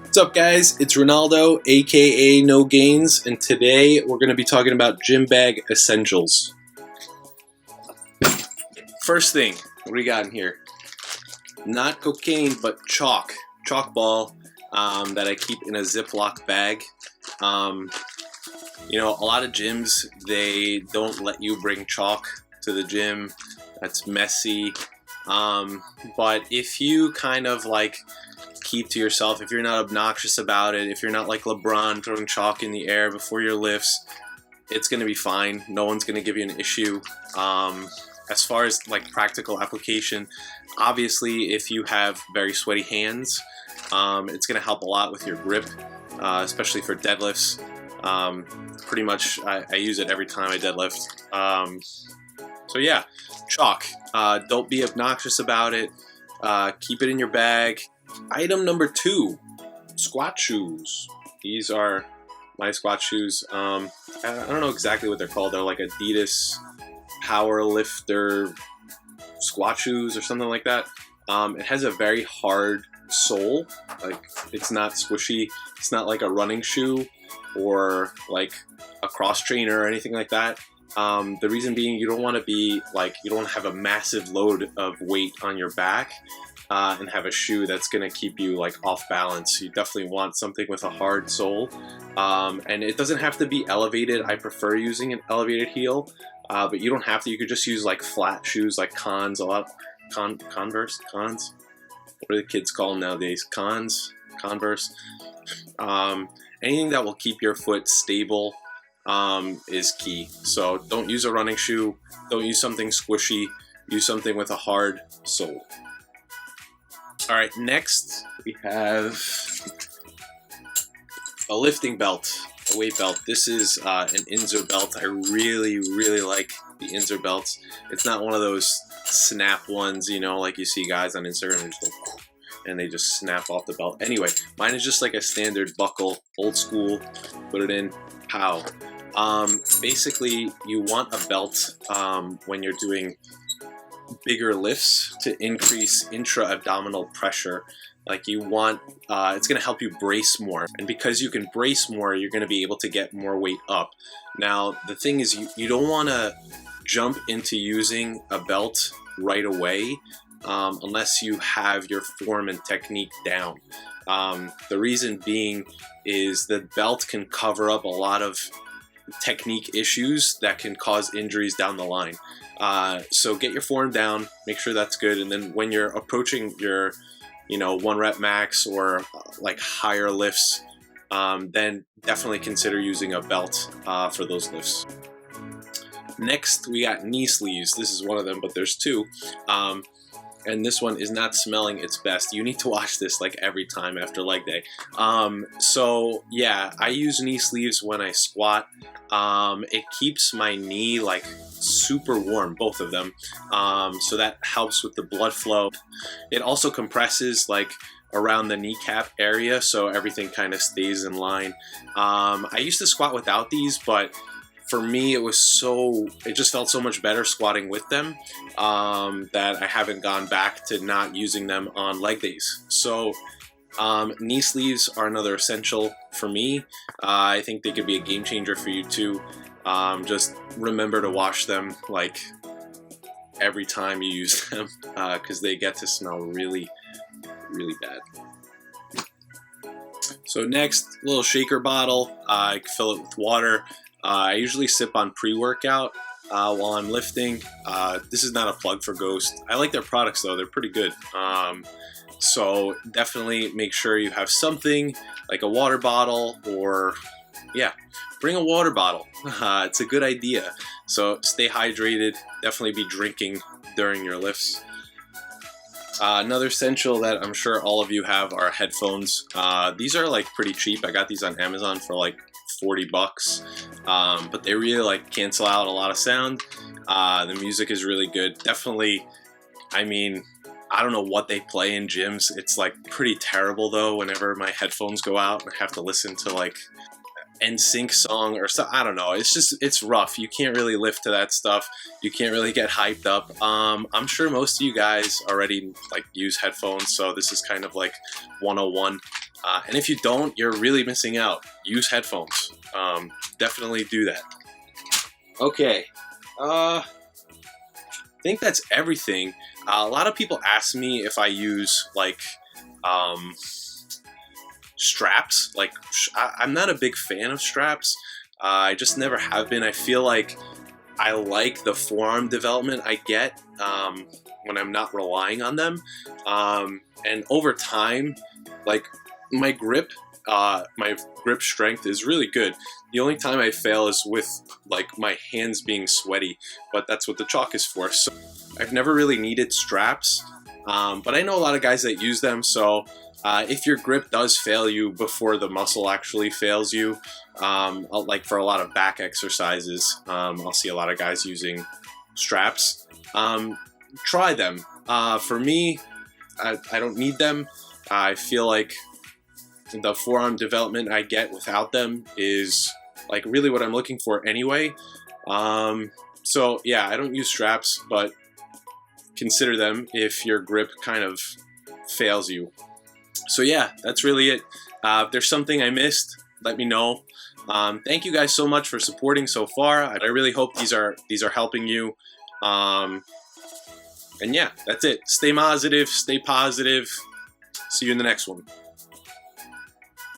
What's up, guys? It's Ronaldo, aka No Gains, and today we're going to be talking about gym bag essentials. First thing, what do we got in here? Not cocaine, but chalk ball that I keep in a Ziploc bag. You know, a lot of gyms, they don't let you bring chalk to the gym. That's messy. But if you kind of like keep to yourself, if you're not obnoxious about it, if you're not like LeBron throwing chalk in the air before your lifts, it's going to be fine. No one's going to give you an issue. As far as like practical application, obviously if you have very sweaty hands, it's going to help a lot with your grip, especially for deadlifts. Pretty much I use it every time I deadlift. So yeah, chalk. Don't be obnoxious about it. Keep it in your bag. Item number 2, squat shoes. These are my squat shoes. I don't know exactly what they're called. They're like Adidas Power Lifter squat shoes or something like that. It has a very hard sole. Like, it's not squishy. It's not like a running shoe or like a cross trainer or anything like that. The reason being, you don't want to be like, you don't want to have a massive load of weight on your back and have a shoe that's going to keep you like off balance. You definitely want something with a hard sole, and it doesn't have to be elevated. I prefer using an elevated heel, but you don't have to. You could just use like flat shoes like Converse. What do the kids call them nowadays? Converse. Anything that will keep your foot stable is key. So don't use a running shoe. Don't use something squishy. Use something with a hard sole. All right, next we have a lifting belt, a weight belt. This is an Insta belt. I really like the Insta belts. It's not one of those snap ones, you know, like you see guys on Instagram and they just snap off the belt. Anyway, mine is just like a standard buckle, old school, put it in, pow. Basically, you want a belt when you're doing bigger lifts to increase intra-abdominal pressure. Like you want, it's going to help you brace more, and because you can brace more, you're going to be able to get more weight up. Now the thing is, you don't want to jump into using a belt right away unless you have your form and technique down. The reason being is the belt can cover up a lot of technique issues that can cause injuries down the line. So get your form down, make sure that's good, and then when you're approaching your, you know, 1 rep max or like higher lifts, then definitely consider using a belt for those lifts. Next, we got knee sleeves. This is one of them, but there's 2. And this one is not smelling its best. You need to wash this like every time after leg day. So yeah, I use knee sleeves when I squat. It keeps my knee like super warm, both of them. So that helps with the blood flow. It also compresses like around the kneecap area, so everything kind of stays in line. I used to squat without these, but for me, it just felt so much better squatting with them that I haven't gone back to not using them on leg days. So knee sleeves are another essential for me. I think they could be a game changer for you too. Just remember to wash them like every time you use them because they get to smell really bad. So next, little shaker bottle. I fill it with water. I usually sip on pre-workout while I'm lifting. This is not a plug for Ghost. I like their products though, they're pretty good. So definitely make sure you have something like a water bottle, or yeah, bring a water bottle. It's a good idea. So stay hydrated, definitely be drinking during your lifts. Another essential that I'm sure all of you have are headphones. These are like pretty cheap. I got these on Amazon for like $40, but they really like cancel out a lot of sound. The music is really good. Definitely, I mean, I don't know what they play in gyms. It's like pretty terrible though whenever my headphones go out and I have to listen to like NSYNC song or so. I don't know. It's rough. You can't really lift to that stuff. You can't really get hyped up. I'm sure most of you guys already like use headphones, so this is kind of like 101. And if you don't, you're really missing out. Use headphones. Definitely do that. Okay. I think that's everything. A lot of people ask me if I use like straps. Like I'm not a big fan of straps. I just never have been. I feel like I like the forearm development I get when I'm not relying on them. And over time, like my grip strength is really good. The only time I fail is with like my hands being sweaty, but that's what the chalk is for. So I've never really needed straps, but I know a lot of guys that use them. So if your grip does fail you before the muscle actually fails you, like for a lot of back exercises, I'll see a lot of guys using straps. Try them. For me, I don't need them. I feel like the forearm development I get without them is like really what I'm looking for anyway. So yeah, I don't use straps, but consider them if your grip kind of fails you. So yeah, that's really it. If there's something I missed, let me know. Thank you guys so much for supporting so far. I really hope these are helping you. And yeah, that's it. Stay positive, stay positive. See you in the next one.